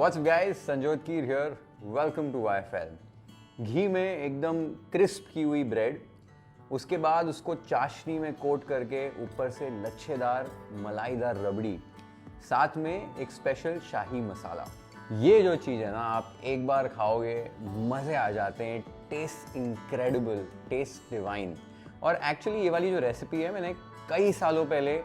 What's up guys, Sanjyot Keer here. Welcome to YFL. घी में एकदम crisp की हुई ब्रेड, उसके बाद उसको चाशनी में कोट करके ऊपर से लच्छेदार मलाईदार रबड़ी, साथ में एक स्पेशल शाही मसाला। ये जो चीज़ है ना, आप एक बार खाओगे मज़े आ जाते हैं। Taste incredible, taste divine. और एक्चुअली ये वाली जो रेसिपी है मैंने कई सालों पहले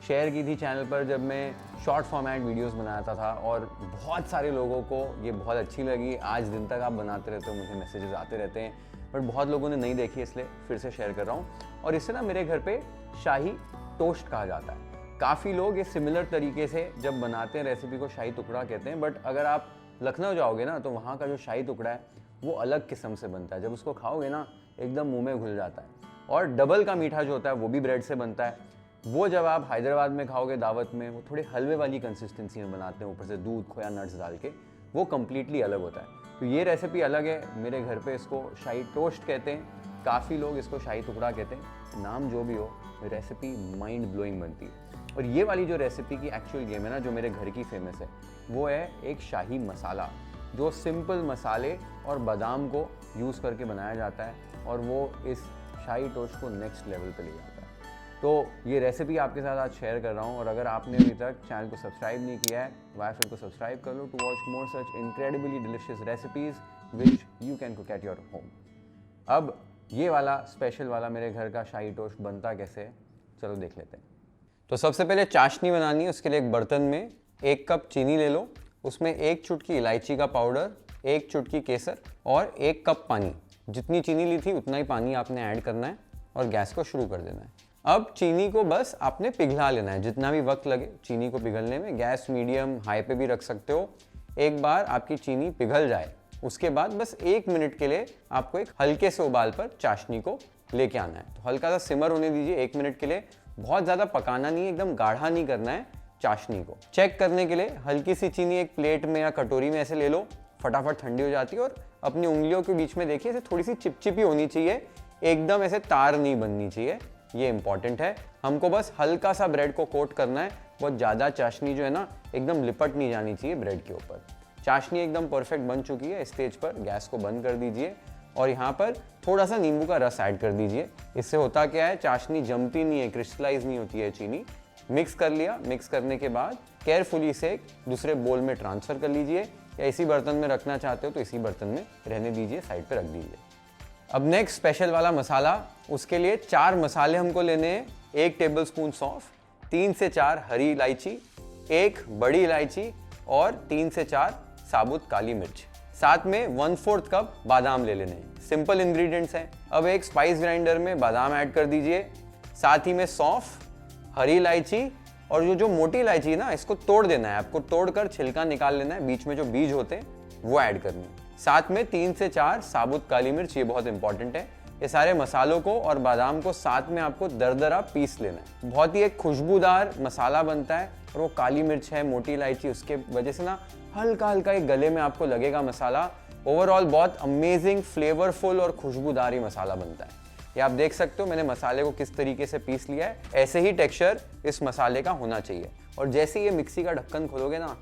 शेयर की थी चैनल पर, जब मैं शॉर्ट फॉर्मेट वीडियोस बनाता था और बहुत सारे लोगों को ये बहुत अच्छी लगी। आज दिन तक आप बनाते रहते हो, मुझे मैसेजेस आते रहते हैं, बट बहुत लोगों ने नहीं देखी, इसलिए फिर से शेयर कर रहा हूँ। और इसे ना मेरे घर पे शाही टोस्ट कहा जाता है। काफ़ी लोग ये सिमिलर तरीके से जब बनाते हैं रेसिपी को शाही टुकड़ा कहते हैं, बट अगर आप लखनऊ जाओगे ना तो वहाँ का जो शाही टुकड़ा है वो अलग किस्म से बनता है। जब उसको खाओगे ना एकदम मुँह में घुल जाता है। और डबल का मीठा जो होता है वो भी ब्रेड से बनता है। वो जब आप हैदराबाद में खाओगे दावत में, वो थोड़े हलवे वाली कंसिस्टेंसी में बनाते हैं, ऊपर से दूध खोया नट्स डाल के, वो कम्प्लीटली अलग होता है। तो ये रेसिपी अलग है। मेरे घर पे इसको शाही टोस्ट कहते हैं, काफ़ी लोग इसको शाही टुकड़ा कहते हैं। नाम जो भी हो, रेसिपी माइंड ब्लोइंग बनती है। और ये वाली जो रेसिपी की एक्चुअल गेम है ना, जो मेरे घर की फेमस है, वो है एक शाही मसाला, जो सिंपल मसाले और बादाम को यूज़ करके बनाया जाता है और वो इस शाही टोस्ट को नेक्स्ट लेवल पे ले जाता है। तो ये रेसिपी आपके साथ आज शेयर कर रहा हूँ। और अगर आपने अभी तक चैनल को सब्सक्राइब नहीं किया है, YFL को सब्सक्राइब कर लो to watch more such incredibly delicious recipes which you can cook at your home. अब ये वाला स्पेशल वाला मेरे घर का शाही टोस्ट बनता कैसे है, चलो देख लेते हैं। तो सबसे पहले चाशनी बनानी है। उसके लिए एक बर्तन में 1 कप चीनी ले लो, उसमें 1 चुटकी इलायची का पाउडर, 1 चुटकी केसर और 1 कप पानी। जितनी चीनी ली थी उतना ही पानी आपने ऐड करना है और गैस को शुरू कर देना है। अब चीनी को बस आपने पिघला लेना है, जितना भी वक्त लगे चीनी को पिघलने में। गैस मीडियम हाई पे भी रख सकते हो। एक बार आपकी चीनी पिघल जाए, उसके बाद बस 1 मिनट के लिए आपको एक हल्के से उबाल पर चाशनी को लेके आना है। तो हल्का सा सिमर होने दीजिए 1 मिनट के लिए। बहुत ज़्यादा पकाना नहीं है, एकदम गाढ़ा नहीं करना है चाशनी को। चेक करने के लिए हल्की सी चीनी एक प्लेट में या कटोरी में ऐसे ले लो, फटाफट ठंडी हो जाती है। और अपनी उंगलियों के बीच में देखिए, ऐसे थोड़ी सी चिपचिपी होनी चाहिए, एकदम ऐसे तार नहीं बननी चाहिए। ये इंपॉर्टेंट है। हमको बस हल्का सा ब्रेड को कोट करना है। बहुत ज़्यादा चाशनी जो है ना, एकदम लिपट नहीं जानी चाहिए ब्रेड के ऊपर। चाशनी एकदम परफेक्ट बन चुकी है। स्टेज पर गैस को बंद कर दीजिए और यहाँ पर थोड़ा सा नींबू का रस ऐड कर दीजिए। इससे होता क्या है, चाशनी जमती नहीं है, क्रिस्टलाइज नहीं होती है चीनी। मिक्स कर लिया। मिक्स करने के बाद केयरफुली इसे दूसरे बोल में ट्रांसफ़र कर लीजिए, या इसी बर्तन में रखना चाहते हो तो इसी बर्तन में रहने दीजिए, साइड पर रख दीजिए। अब नेक्स्ट स्पेशल वाला मसाला, उसके लिए 4 मसाले हमको लेने हैं। 1 टेबलस्पून सौंफ, 3 से 4 हरी इलायची, 1 बड़ी इलायची और 3 से 4 साबुत काली मिर्च। साथ में 1/4 कप बादाम ले लेने हैं। सिंपल इंग्रेडिएंट्स हैं। अब एक स्पाइस ग्राइंडर में बादाम ऐड कर दीजिए, साथ ही में सौंफ, हरी इलायची और जो मोटी इलायची है ना, इसको तोड़ देना है आपको। तोड़कर छिलका निकाल लेना है, बीच में जो बीज होते हैं वो ऐड करनी है। साथ में 3 से 4 साबुत काली मिर्च, ये बहुत इंपॉर्टेंट है। ये सारे मसालों को और बादाम को साथ में आपको दरदरा पीस लेना है। बहुत ही एक खुशबूदार मसाला बनता है। और वो काली मिर्च है, मोटी इलायची, उसके वजह से ना हल्का हल्का एक गले में आपको लगेगा मसाला। ओवरऑल बहुत अमेजिंग, फ्लेवरफुल और खुशबूदार ही मसाला बनता है। ये आप देख सकते हो मैंने मसाले को किस तरीके से पीस लिया है। ऐसे ही टेक्सचर इस मसाले का होना चाहिए। और जैसे ये मिक्सी का ढक्कन खोलोगे ना,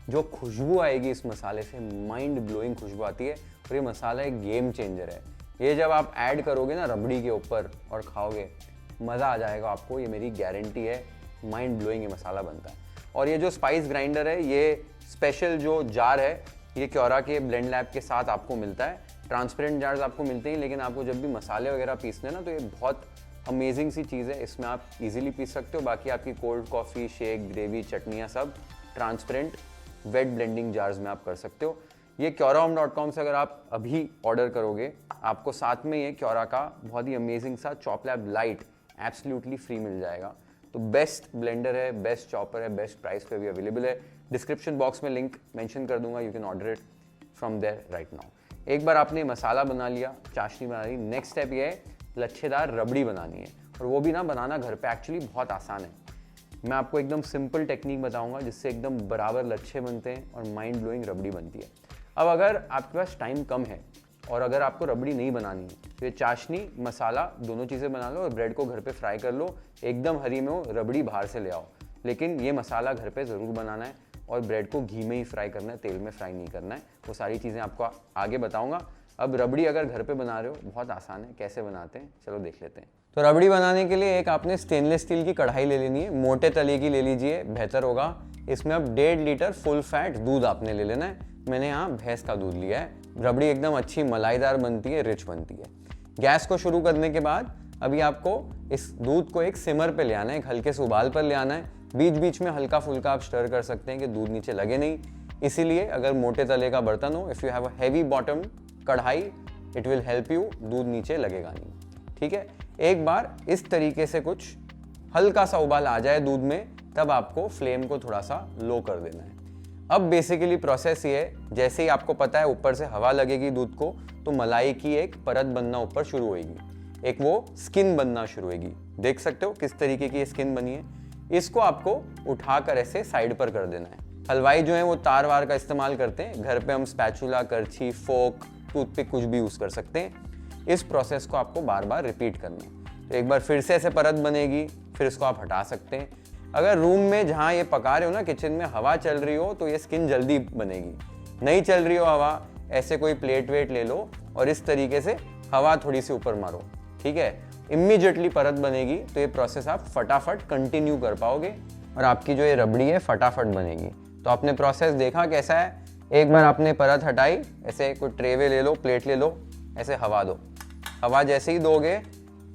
जो खुशबू आएगी इस मसाले से, माइंड ब्लोइंग खुशबू आती है। और ये मसाला एक गेम चेंजर है। ये जब आप ऐड करोगे ना रबड़ी के ऊपर और खाओगे, मज़ा आ जाएगा आपको, ये मेरी गारंटी है। माइंड ब्लोइंग ये मसाला बनता है। और ये जो स्पाइस ग्राइंडर है, ये स्पेशल जो जार है, ये क्योरा के ब्लेंड लैब के साथ आपको मिलता है। ट्रांसपेरेंट जार्स आपको मिलते हैं, लेकिन आपको जब भी मसाले वगैरह पीसने ना, तो ये बहुत अमेजिंग सी चीज़ है। इसमें आप इजीली पीस सकते हो। बाकी आपकी कोल्ड कॉफ़ी, शेक, ग्रेवी, चटनियाँ सब ट्रांसपेरेंट वेट ब्लेंडिंग जार्स में आप कर सकते हो। ये QoraHome.com से अगर आप अभी ऑर्डर करोगे, आपको साथ में ये क्योरा का बहुत ही अमेजिंग सा चॉपलैब लाइट एब्सोल्युटली फ्री मिल जाएगा। तो बेस्ट ब्लेंडर है, बेस्ट चॉपर है, बेस्ट प्राइस पे भी अवेलेबल है। डिस्क्रिप्शन बॉक्स में लिंक मेंशन कर दूंगा, you can order it from there right now. एक बार आपने मसाला बना लिया, चाशनी बना ली, नेक्स्ट स्टेप ये है लच्छेदार रबड़ी बनानी है। और वो भी ना बनाना घर पे एक्चुअली बहुत आसान है। मैं आपको एकदम सिंपल टेक्निक बताऊंगा जिससे एकदम बराबर लच्छे बनते हैं और माइंड ब्लोइंग रबड़ी बनती है। अब अगर आपके पास टाइम कम है और अगर आपको रबड़ी नहीं बनानी है, तो ये चाशनी मसाला दोनों चीज़ें बना लो और ब्रेड को घर पे फ्राई कर लो। एकदम हरी में हो, रबड़ी बाहर से ले आओ, लेकिन ये मसाला घर पे ज़रूर बनाना है। और ब्रेड को घी में ही फ्राई करना है, तेल में फ्राई नहीं करना है। वो सारी चीज़ें आपको आगे बताऊंगा। अब रबड़ी अगर घर पे बना रहे हो, बहुत आसान है, कैसे बनाते हैं चलो देख लेते हैं। तो रबड़ी बनाने के लिए एक आपने स्टेनलेस स्टील की कढ़ाई ले लेनी है, मोटे तले की ले लीजिए, बेहतर होगा। इसमें अब 1.5 लीटर फुल फैट दूध आपने ले लेना है। मैंने यहाँ भैंस का दूध लिया है। रबड़ी एकदम अच्छी मलाईदार बनती है, रिच बनती है। गैस को शुरू करने के बाद अभी आपको इस दूध को एक सिमर पे ले आना है, एक हल्के से उबाल पर ले आना है। बीच बीच में हल्का फुल्का आप स्टर कर सकते हैं कि दूध नीचे लगे नहीं। इसीलिए अगर मोटे तले का बर्तन हो, if you have a heavy bottom कढ़ाई, इट विल हेल्प यू, दूध नीचे लगेगा नहीं। ठीक है, एक बार इस तरीके से कुछ हल्का सा उबाल आ जाए दूध में, तब आपको फ्लेम को थोड़ा सा लो कर देना है। अब बेसिकली प्रोसेस ये है, जैसे ही आपको पता है ऊपर से हवा लगेगी दूध को, तो मलाई की एक परत बनना ऊपर शुरू होगी, एक वो स्किन बनना शुरू होगी। देख सकते हो किस तरीके की स्किन बनी है। इसको आपको उठाकर ऐसे साइड पर कर देना है। हलवाई जो है वो तार वार का इस्तेमाल करते हैं, घर पे हम स्पैचुला, करछी, फोक, टूथपिक कुछ भी यूज़ कर सकते हैं। इस प्रोसेस को आपको बार बार रिपीट करना है। तो एक बार फिर से ऐसे परत बनेगी, फिर इसको आप हटा सकते हैं। अगर रूम में जहाँ ये पका रहे हो ना, किचन में हवा चल रही हो, तो ये स्किन जल्दी बनेगी। नहीं चल रही हो हवा, ऐसे कोई प्लेट वेट ले लो और इस तरीके से हवा थोड़ी सी ऊपर मारो। ठीक है, इमीडिएटली परत बनेगी। तो ये प्रोसेस आप फटाफट कंटिन्यू कर पाओगे और आपकी जो ये रबड़ी है फटाफट बनेगी। तो आपने प्रोसेस देखा कैसा है। एक बार आपने परत हटाई, ऐसे कोई ट्रेवे ले लो, प्लेट ले लो, ऐसे हवा दो। हवा जैसे ही दोगे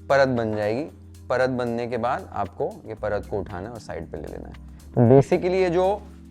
परत बन जाएगी। परत बनने के बाद आपको ये परत को उठाना है और साइड पे ले लेना है। तो बेसिकली ये जो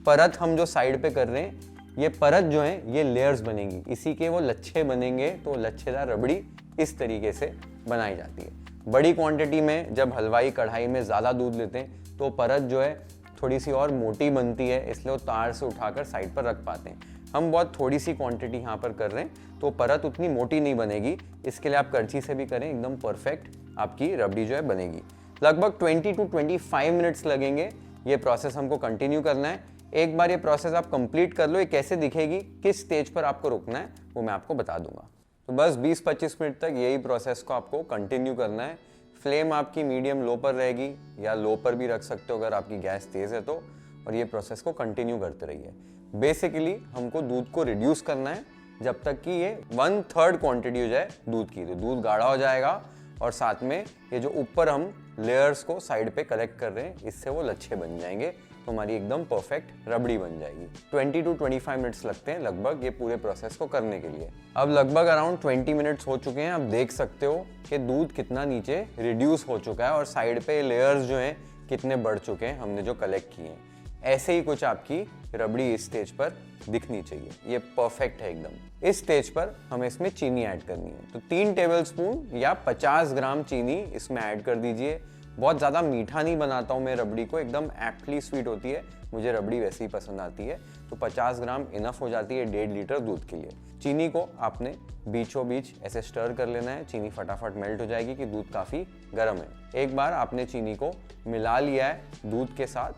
परत हम जो साइड पे कर रहे हैं, ये परत जो है ये लेयर्स बनेगी, इसी के वो लच्छे बनेंगे। तो लच्छेदार रबड़ी इस तरीके से बनाई जाती है। बड़ी क्वांटिटी में जब हलवाई कढ़ाई में ज़्यादा दूध लेते हैं तो परत जो है थोड़ी सी और मोटी बनती है, इसलिए वो तार से उठाकर साइड पर रख पाते हैं। हम बहुत थोड़ी सी क्वांटिटी यहाँ पर कर रहे हैं, तो परत उतनी मोटी नहीं बनेगी। इसके लिए आप करछी से भी करें, एकदम परफेक्ट आपकी रबड़ी जो है बनेगी। लगभग 20 to 25 मिनट्स लगेंगे। ये प्रोसेस हमको कंटिन्यू करना है। एक बार ये प्रोसेस आप कंप्लीट कर लो, ये कैसे दिखेगी, किस स्टेज पर आपको रुकना है, वो मैं आपको बता दूंगा। तो बस 20-25 मिनट तक यही प्रोसेस को आपको कंटिन्यू करना है। फ्लेम आपकी मीडियम लो पर रहेगी, या लो पर भी रख सकते हो अगर आपकी गैस तेज़ है तो। और ये प्रोसेस को कंटिन्यू करते रहिए। बेसिकली हमको दूध को रिड्यूस करना है जब तक कि ये 1/3 क्वांटिटी हो जाए दूध की। तो दूध गाढ़ा हो जाएगा और साथ में ये जो ऊपर हम लेयर्स को साइड पे कलेक्ट कर रहे हैं, इससे वो लच्छे बन जाएंगे। तो हमारी एकदम परफेक्ट रबड़ी बन जाएगी। 20 to 25 मिनट्स लगते हैं लगभग ये पूरे प्रोसेस को करने के लिए। अब लगभग अराउंड 20 मिनट्स हो चुके हैं। आप देख सकते हो कि दूध कितना नीचे रिड्यूस हो चुका है और साइड पे लेयर्स जो हैं कितने बढ़ चुके हैं हमने जो कलेक्ट किए हैं। ऐसे ही कुछ आपकी रबड़ी इस स्टेज पर दिखनी चाहिए। ये परफेक्ट है एकदम। इस स्टेज पर हमें इसमें चीनी ऐड करनी है। तो 3 टेबलस्पून या 50 ग्राम चीनी इसमें ऐड कर दीजिए। बहुत ज़्यादा मीठा नहीं बनाता हूँ मैं रबड़ी को, एकदम एप्टली स्वीट होती है। मुझे रबड़ी वैसे ही पसंद आती है। तो 50 ग्राम इनफ हो जाती है 1.5 लीटर दूध के लिए। चीनी को आपने बीचों बीच ऐसे स्टर कर लेना है। चीनी फटाफट मेल्ट हो जाएगी कि दूध काफ़ी गर्म है। एक बार आपने चीनी को मिला लिया है दूध के साथ,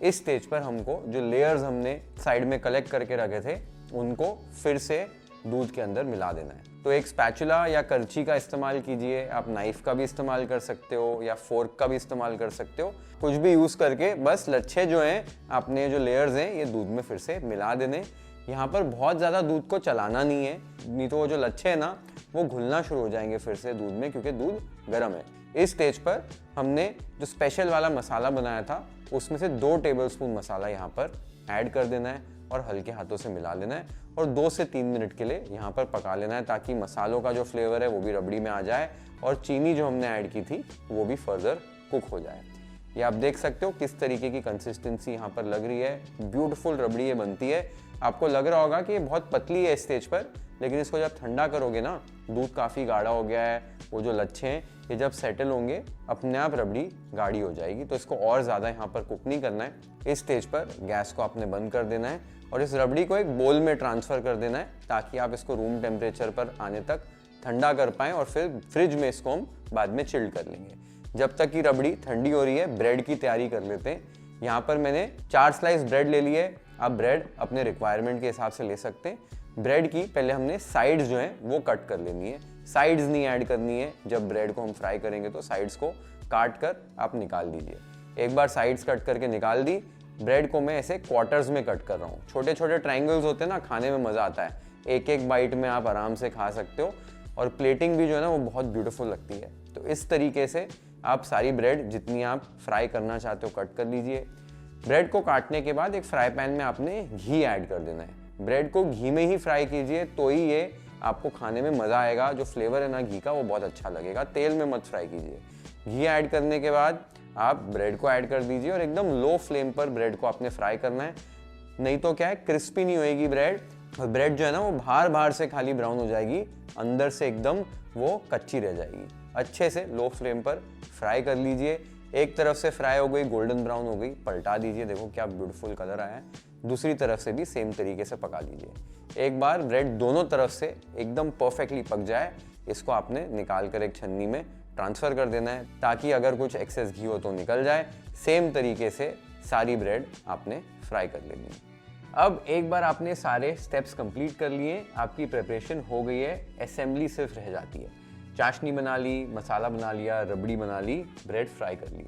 इस स्टेज पर हमको जो लेयर्स हमने साइड में कलेक्ट करके रखे थे उनको फिर से दूध के अंदर मिला देना है। तो एक स्पैचुला या करछी का इस्तेमाल कीजिए, आप नाइफ का भी इस्तेमाल कर सकते हो या फोर्क का भी इस्तेमाल कर सकते हो। कुछ भी यूज़ करके बस लच्छे जो हैं आपने जो लेयर्स हैं ये दूध में फिर से मिला देने। यहाँ पर बहुत ज़्यादा दूध को चलाना नहीं है, नहीं तो वो जो लच्छे हैं ना वो घुलना शुरू हो जाएंगे फिर से दूध में, क्योंकि दूध गर्म है। इस स्टेज पर हमने जो स्पेशल वाला मसाला बनाया था उसमें से 2 टेबलस्पून मसाला यहाँ पर ऐड कर देना है और हल्के हाथों से मिला लेना है और 2 से 3 मिनट के लिए यहाँ पर पका लेना है, ताकि मसालों का जो फ्लेवर है वो भी रबड़ी में आ जाए और चीनी जो हमने ऐड की थी वो भी फर्दर कुक हो जाए। ये आप देख सकते हो किस तरीके की कंसिस्टेंसी यहाँ पर लग रही है। ब्यूटीफुल रबड़ी ये बनती है। आपको लग रहा होगा कि ये बहुत पतली है स्टेज पर, लेकिन इसको जब ठंडा करोगे ना, दूध काफ़ी गाढ़ा हो गया है, वो जो लच्छे हैं ये जब सेटल होंगे अपने आप रबड़ी गाढ़ी हो जाएगी। तो इसको और ज़्यादा यहाँ पर कुक नहीं करना है। इस स्टेज पर गैस को आपने बंद कर देना है और इस रबड़ी को एक बोल में ट्रांसफ़र कर देना है, ताकि आप इसको रूम टेम्परेचर पर आने तक ठंडा कर पाएँ और फिर फ्रिज में इसको हम बाद में चिल्ड कर लेंगे। जब तक कि रबड़ी ठंडी हो रही है, ब्रेड की तैयारी कर लेते हैं। यहाँ पर मैंने 4 स्लाइस ब्रेड ले लिए। आप ब्रेड अपने रिक्वायरमेंट के हिसाब से ले सकते हैं। ब्रेड की पहले हमने साइड्स जो हैं वो कट कर लेनी है, साइड्स नहीं ऐड करनी है। जब ब्रेड को हम फ्राई करेंगे तो साइड्स को काट कर आप निकाल दीजिए। एक बार साइड्स कट करके निकाल दी, ब्रेड को मैं ऐसे क्वार्टर्स में कट कर रहा हूँ। छोटे छोटे ट्रायंगल्स होते हैं ना, खाने में मज़ा आता है, एक एक बाइट में आप आराम से खा सकते हो और प्लेटिंग भी जो है ना वो बहुत ब्यूटीफुल लगती है। तो इस तरीके से आप सारी ब्रेड जितनी आप फ्राई करना चाहते हो कट कर लीजिए। ब्रेड को काटने के बाद एक फ्राई पैन में आपने घी ऐड कर देना है। ब्रेड को घी में ही फ्राई कीजिए, तो ही ये आपको खाने में मज़ा आएगा। जो फ्लेवर है ना घी का वो बहुत अच्छा लगेगा, तेल में मत फ्राई कीजिए। घी ऐड करने के बाद आप ब्रेड को ऐड कर दीजिए और एकदम लो फ्लेम पर ब्रेड को आपने फ्राई करना है, नहीं तो क्या है क्रिस्पी नहीं होएगी ब्रेड, और ब्रेड जो है ना वो बाहर से खाली ब्राउन हो जाएगी, अंदर से एकदम वो कच्ची रह जाएगी। अच्छे से लो फ्लेम पर फ्राई कर लीजिए। एक तरफ से फ्राई हो गई, गोल्डन ब्राउन हो गई, पलटा दीजिए, देखो क्या ब्यूटीफुल कलर आया है। दूसरी तरफ से भी सेम तरीके से पका लीजिए। एक बार ब्रेड दोनों तरफ से एकदम परफेक्टली पक जाए, इसको आपने निकाल कर एक छन्नी में ट्रांसफ़र कर देना है, ताकि अगर कुछ एक्सेस घी हो तो निकल जाए। सेम तरीके से सारी ब्रेड आपने फ्राई कर लेनी है। अब एक बार आपने सारे स्टेप्स कंप्लीट कर लिए, आपकी प्रिपरेशन हो गई है, असेंबली सिर्फ रह जाती है। चाशनी बना ली, मसाला बना लिया, रबड़ी बना ली, ब्रेड फ्राई कर ली।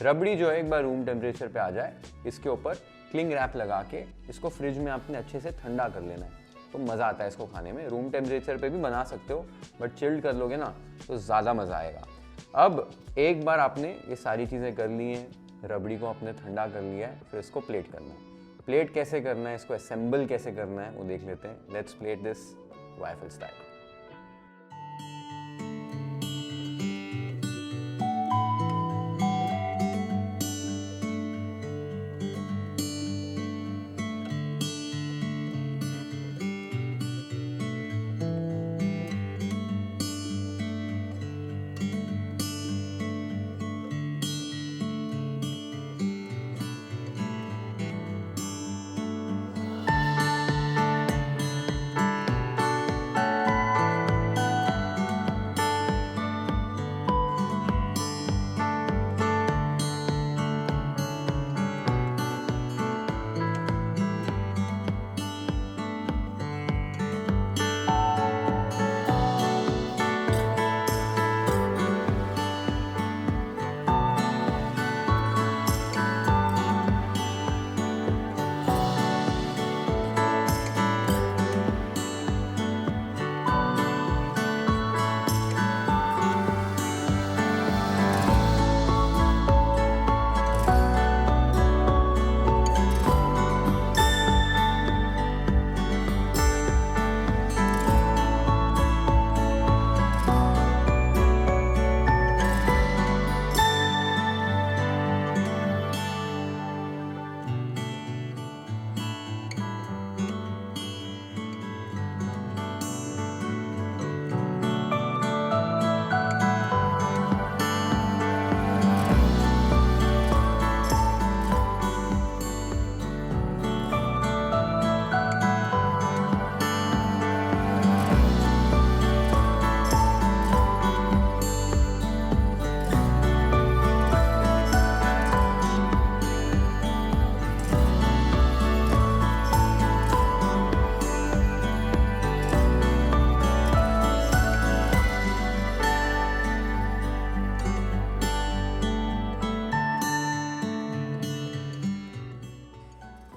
रबड़ी जो है एक बार रूम टेम्परेचर पे आ जाए, इसके ऊपर क्लिंग रैप लगा के इसको फ्रिज में आपने अच्छे से ठंडा कर लेना है, तो मज़ा आता है इसको खाने में। रूम टेम्परेचर पे भी बना सकते हो, बट चिल्ड कर लोगे ना तो ज़्यादा मज़ा आएगा। अब एक बार आपने ये सारी चीज़ें कर ली हैं, रबड़ी को आपने ठंडा कर लिया है, फिर इसको प्लेट करना है। प्लेट कैसे करना है, इसको असेंबल कैसे करना है वो देख लेते हैं। Let's plate this waffle style.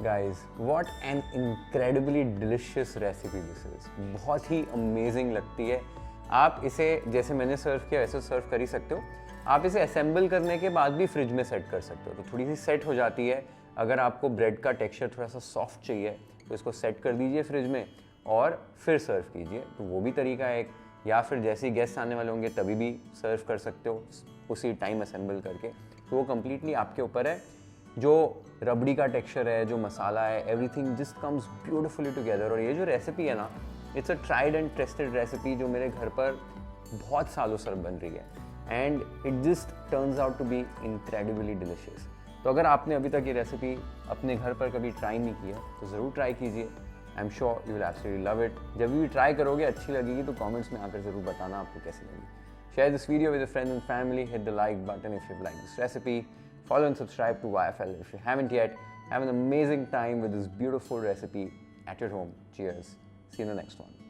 Guys what an incredibly delicious recipe this is. बहुत ही अमेजिंग लगती है। आप इसे जैसे मैंने सर्व किया वैसे सर्व कर ही सकते हो। आप इसे असेंबल करने के बाद भी फ्रिज में सेट कर सकते हो, तो थोड़ी सी सेट हो जाती है। अगर आपको ब्रेड का टेक्सचर थोड़ा सा सॉफ्ट चाहिए तो इसको सेट कर दीजिए फ्रिज में और फिर सर्व कीजिए, तो वो भी तरीका है एक। या फिर जैसे ही गेस्ट आने वाले होंगे तभी भी सर्व कर सकते हो उसी टाइम असेंबल करके, तो वो कम्प्लीटली आपके ऊपर है। जो रबड़ी का टेक्सचर है, जो मसाला है, everything just comes beautifully together. और ये जो रेसिपी है ना, it's a tried and tested recipe जो मेरे घर पर बहुत सालों से बन रही है and it just turns out to be incredibly delicious. तो अगर आपने अभी तक ये रेसिपी अपने घर पर कभी ट्राई नहीं किया तो ज़रूर ट्राई कीजिए। I am sure you will absolutely love it. जब भी ट्राई करोगे अच्छी लगेगी तो कमेंट्स में आकर ज़रूर बताना आपको कैसी लगी। Share this video with friends and family, hit the like button if you've liked this recipe. Follow and subscribe to YFL if you haven't yet. Have an amazing time with this beautiful recipe at your home. Cheers. See you in the next one.